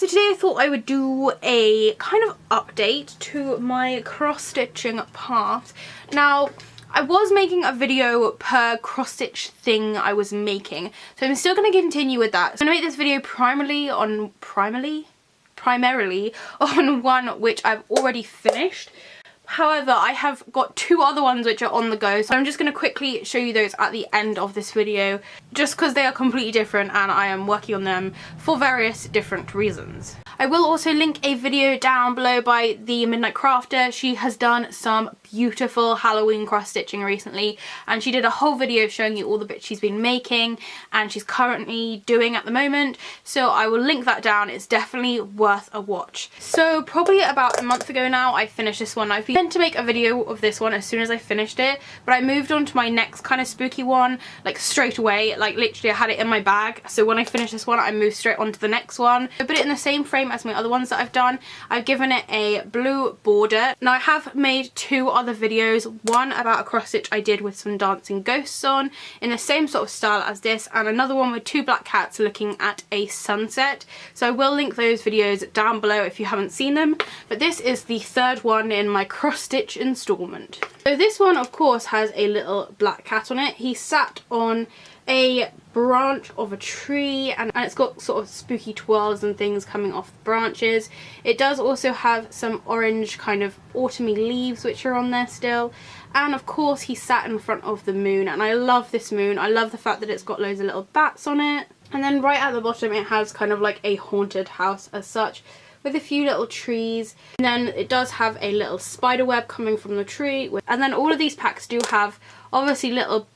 So today I thought I would do a kind of update to my cross-stitching part. Now, I was making a video per cross-stitch thing I was making, so I'm still going to continue with that. So I'm going to make this video primarily on one which I've already finished. However, I have got two other ones which are on the go, so I'm just going to quickly show you those at the end of this video, just because they are completely different and I am working on them for various different reasons. I will also link a video down below by the Midnight Crafter. She has done some beautiful Halloween cross stitching recently, and she did a whole video showing you all the bits she's been making and she's currently doing at the moment, so I will link that down. It's definitely worth a watch. So probably about a month ago now I finished this one. I've been meant to make a video of this one as soon as I finished it, but I moved on to my next kind of spooky one like straight away. Like literally I had it in my bag, so when I finished this one I moved straight on to the next one. I put it in the same frame as my other ones that I've done. I've given it a blue border. Now I have made two other videos, one about a cross stitch I did with some dancing ghosts on in the same sort of style as this, and another one with two black cats looking at a sunset. So I will link those videos down below if you haven't seen them, but this is the third one in my cross stitch installment. So this one of course has a little black cat on it. He sat on a branch of a tree and it's got sort of spooky twirls and things coming off the branches. It does also have some orange kind of autumny leaves which are on there still, and of course he sat in front of the moon, and I love this moon. I love the fact that it's got loads of little bats on it, and then right at the bottom it has kind of like a haunted house as such, with a few little trees, and then it does have a little spider web coming from the tree, and then all of these packs do have obviously little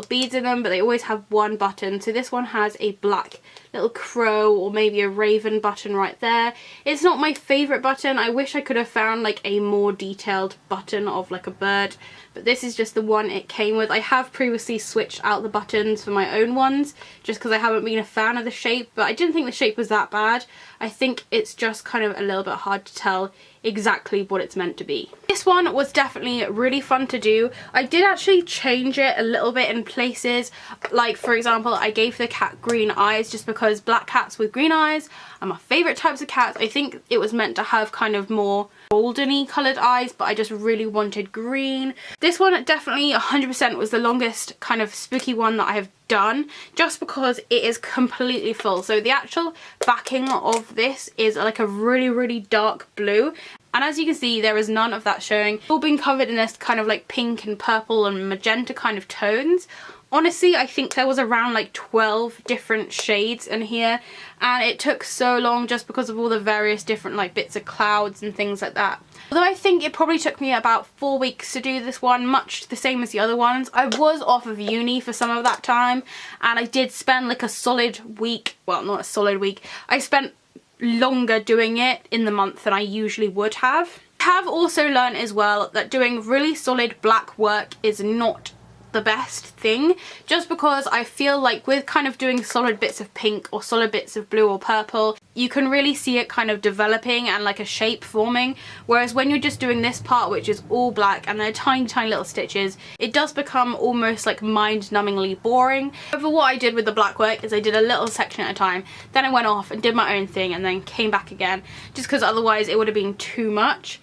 beads in them, but they always have one button. So this one has a black little crow or maybe a raven button right there. It's not my favourite button. I wish I could have found like a more detailed button of like a bird, but this is just the one it came with. I have previously switched out the buttons for my own ones just because I haven't been a fan of the shape, but I didn't think the shape was that bad. I think it's just kind of a little bit hard to tell exactly what it's meant to be. This one was definitely really fun to do. I did actually change it a little bit in places. Like for example, I gave the cat green eyes just because black cats with green eyes are my favourite types of cats. I think it was meant to have kind of more goldeny coloured eyes, but I just really wanted green. This one definitely 100% was the longest kind of spooky one that I have done, just because it is completely full. So the actual backing of this is like a really dark blue, and as you can see there is none of that showing. It's all been covered in this kind of like pink and purple and magenta kind of tones. Honestly, I think there was around like 12 different shades in here, and it took so long just because of all the various different like bits of clouds and things like that. Although I think it probably took me about 4 weeks to do this one, much the same as the other ones. I was off of uni for some of that time, and I did spend like a solid week, well not a solid week, I spent longer doing it in the month than I usually would have. I have also learned as well that doing really solid black work is not the best thing, just because I feel like with kind of doing solid bits of pink or solid bits of blue or purple, you can really see it kind of developing and like a shape forming, whereas when you're just doing this part which is all black and they're tiny little stitches, it does become almost like mind-numbingly boring. However, what I did with the black work is I did a little section at a time, then I went off and did my own thing and then came back again, just because otherwise it would have been too much.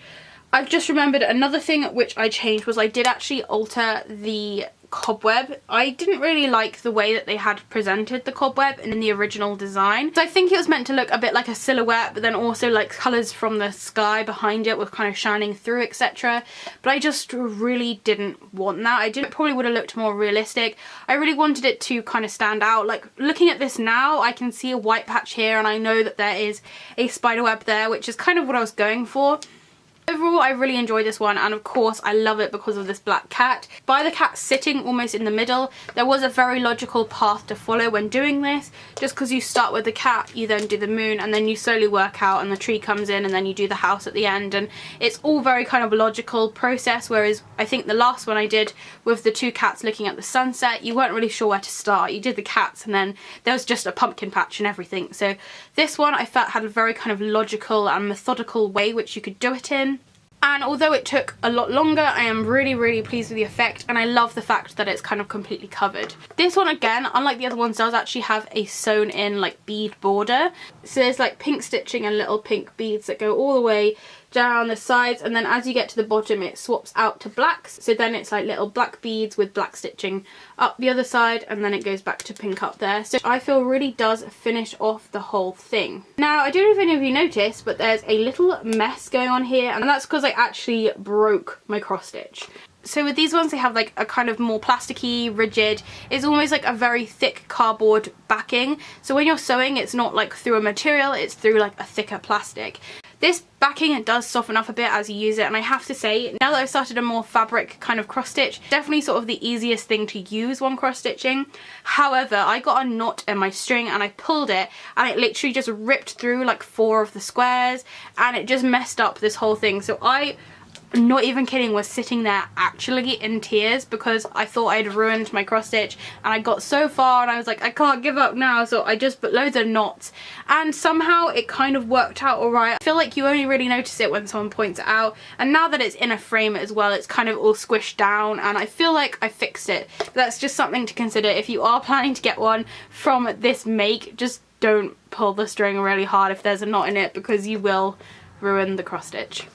I've just remembered another thing which I changed was I did actually alter the cobweb. I didn't really like the way that they had presented the cobweb in the original design. So I think it was meant to look a bit like a silhouette, but then also like colours from the sky behind it were kind of shining through, etc. But I just really didn't want that. It probably would have looked more realistic. I really wanted it to kind of stand out. Like looking at this now, I can see a white patch here and I know that there is a spider web there, which is kind of what I was going for. Overall, I really enjoyed this one, and of course I love it because of this black cat. By the cat sitting almost in the middle, there was a very logical path to follow when doing this, just because you start with the cat, you then do the moon, and then you slowly work out and the tree comes in, and then you do the house at the end, and it's all very kind of a logical process, whereas I think the last one I did with the two cats looking at the sunset, you weren't really sure where to start. You did the cats and then there was just a pumpkin patch and everything. So this one I felt had a very kind of logical and methodical way which you could do it in. And although it took a lot longer, I am really pleased with the effect, and I love the fact that it's kind of completely covered. This one, again, unlike the other ones, does actually have a sewn in like bead border. So there's like pink stitching and little pink beads that go all the way down the sides, and then as you get to the bottom it swaps out to blacks, so then it's like little black beads with black stitching up the other side, and then it goes back to pink up there. So I feel really does finish off the whole thing. Now, I don't know if any of you noticed, but there's a little mess going on here, and that's because I actually broke my cross stitch. So with these ones, they have like a kind of more plasticky, rigid, it's almost like a very thick cardboard backing. So when you're sewing, it's not like through a material, it's through like a thicker plastic. This backing, it does soften up a bit as you use it, and I have to say, now that I've started a more fabric kind of cross stitch, definitely sort of the easiest thing to use when cross stitching. However, I got a knot in my string and I pulled it, and it literally just ripped through like 4 of the squares, and it just messed up this whole thing. So I'm not even kidding, was sitting there actually in tears because I thought I'd ruined my cross stitch, and I got so far and I was like, I can't give up now, so I just put loads of knots, and somehow it kind of worked out alright. I feel like you only really notice it when someone points it out, and now that it's in a frame as well, it's kind of all squished down, and I feel like I fixed it. But that's just something to consider if you are planning to get one from this make. Just don't pull the string really hard if there's a knot in it, because you will ruin the cross stitch.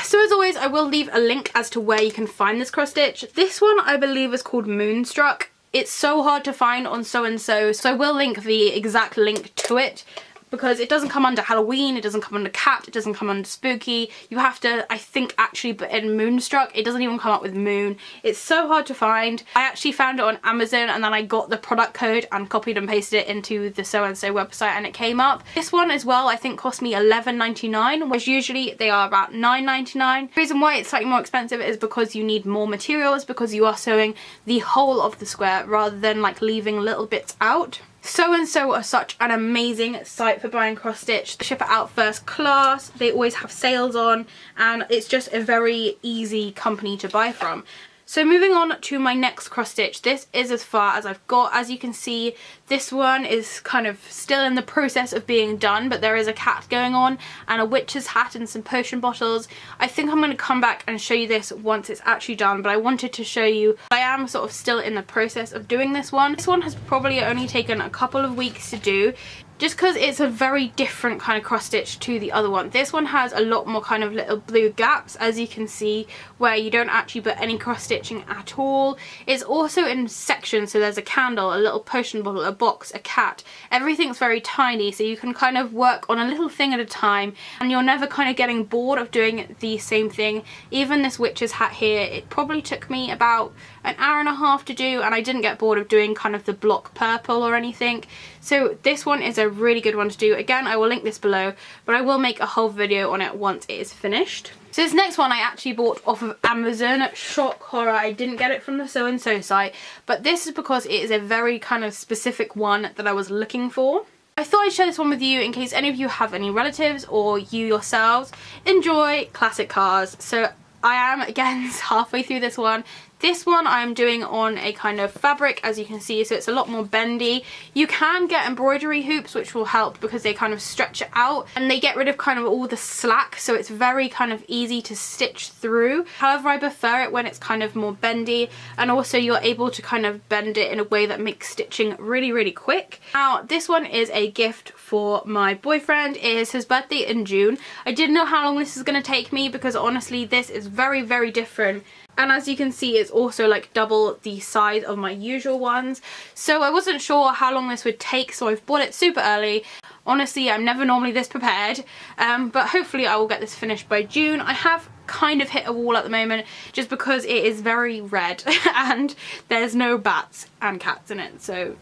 So as always, I will leave a link as to where you can find this cross stitch. This one I believe is called Moonstruck. It's so hard to find on So & So, so I will link the exact link to it, because it doesn't come under Halloween, it doesn't come under cat, it doesn't come under spooky. You have to, I think, actually put in Moonstruck. It doesn't even come up with moon. It's so hard to find. I actually found it on Amazon, and then I got the product code and copied and pasted it into the So & So website, and it came up. This one as well, I think, cost me $11.99, whereas usually they are about $9.99. The reason why it's slightly more expensive is because you need more materials, because you are sewing the whole of the square rather than like leaving little bits out. So & So are such an amazing site for buying cross stitch. They ship it out first class, they always have sales on, and it's just a very easy company to buy from. So moving on to my next cross stitch, this is as far as I've got. As you can see, this one is kind of still in the process of being done, but there is a cat going on and a witch's hat and some potion bottles. I think I'm going to come back and show you this once it's actually done, but I wanted to show you I am sort of still in the process of doing this one. This one has probably only taken a couple of weeks to do, just because it's a very different kind of cross stitch to the other one. This one has a lot more kind of little blue gaps, as you can see, where you don't actually put any cross stitching at all. It's also in sections, so there's a candle, a little potion bottle, a box, a cat. Everything's very tiny, so you can kind of work on a little thing at a time, and you're never kind of getting bored of doing the same thing. Even this witch's hat here, it probably took me about an hour and a half to do, and I didn't get bored of doing kind of the block purple or anything. So this one is a really good one to do. Again, I will link this below, but I will make a whole video on it once it is finished. So this next one I actually bought off of Amazon. Shock horror, I didn't get it from the So & So site, but this is because it is a very kind of specific one that I was looking for. I thought I'd share this one with you in case any of you have any relatives or you yourselves enjoy classic cars. So I am, again, halfway through this one. This one I'm doing on a kind of fabric, as you can see, so it's a lot more bendy. You can get embroidery hoops, which will help because they kind of stretch it out and they get rid of kind of all the slack, so it's very kind of easy to stitch through. However, I prefer it when it's kind of more bendy, and also you're able to kind of bend it in a way that makes stitching really quick. Now, this one is a gift for my boyfriend. It is his birthday in June. I didn't know how long this is going to take me because honestly this is very different. And as you can see, it's also like double the size of my usual ones. So I wasn't sure how long this would take, so I've bought it super early. Honestly, I'm never normally this prepared, but hopefully I will get this finished by June. I have kind of hit a wall at the moment just because it is very red and there's no bats and cats in it, so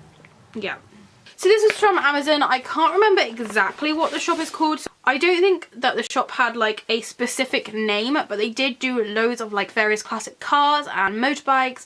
yeah. So this is from Amazon. I can't remember exactly what the shop is called. I don't think that the shop had like a specific name, but they did do loads of like various classic cars and motorbikes.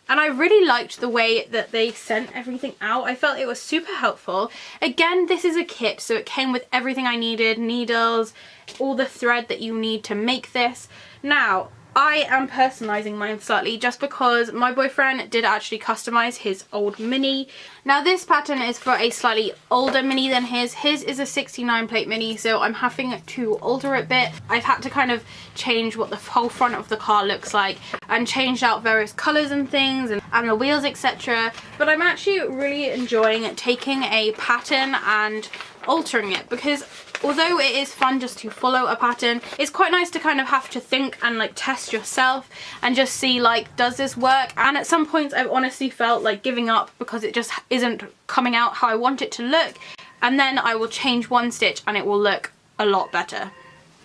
And I really liked the way that they sent everything out. I felt it was super helpful. Again, this is a kit, so it came with everything I needed, needles, all the thread that you need to make this. Now, I am personalising mine slightly just because my boyfriend did actually customise his old mini. Now this pattern is for a slightly older mini than his. His is a 69 plate mini, so I'm having to alter it a bit. I've had to kind of change what the whole front of the car looks like and changed out various colours and things and the wheels, etc. But I'm actually really enjoying taking a pattern and altering it, because although it is fun just to follow a pattern, it's quite nice to kind of have to think and like test yourself and just see like, does this work? And at some points I've honestly felt like giving up because it just isn't coming out how I want it to look, and then I will change one stitch and it will look a lot better.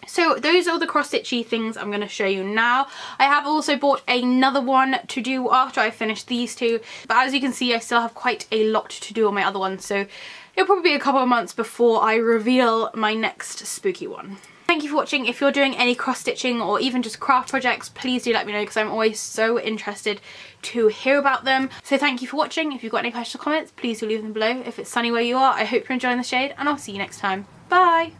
So those are the cross stitchy things I'm going to show you now. I have also bought another one to do after I finish these two, but as you can see I still have quite a lot to do on my other ones, so it'll probably be a couple of months before I reveal my next spooky one. Thank you for watching. If you're doing any cross stitching or even just craft projects, please do let me know, because I'm always so interested to hear about them. So thank you for watching. If you've got any questions or comments, please do leave them below. If it's sunny where you are, I hope you're enjoying the shade, and I'll see you next time. Bye!